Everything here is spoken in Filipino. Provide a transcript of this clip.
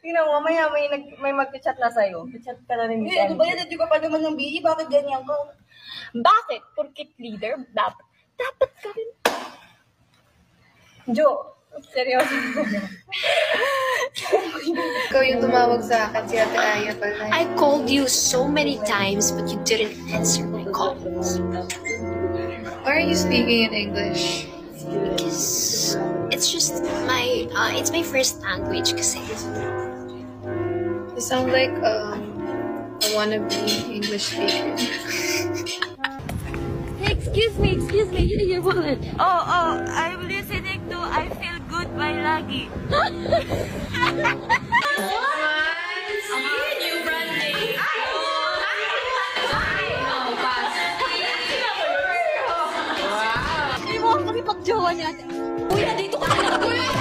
Tingnan mo, mamaya may mag-chat na sa'yo. Chat ka na rin. Ano ba yan? Hindi ka pa naman ng BE. Bakit ganyan ka? Bakit? Porkit leader, dapat ka rin. Jo, seryoso. Ikaw yung tumawag sa akin, si Ate Aya pala. I called you so many times, but you didn't answer my calls. Why are you speaking in English? Because it's just it's my first language kasi. You sound like a wannabe English speaker. Excuse me, here your wallet. Oh, I'm listening to I Feel Good by Lagi. Hindi mo ako makipag-jowa niya. Uy, nandito ka na!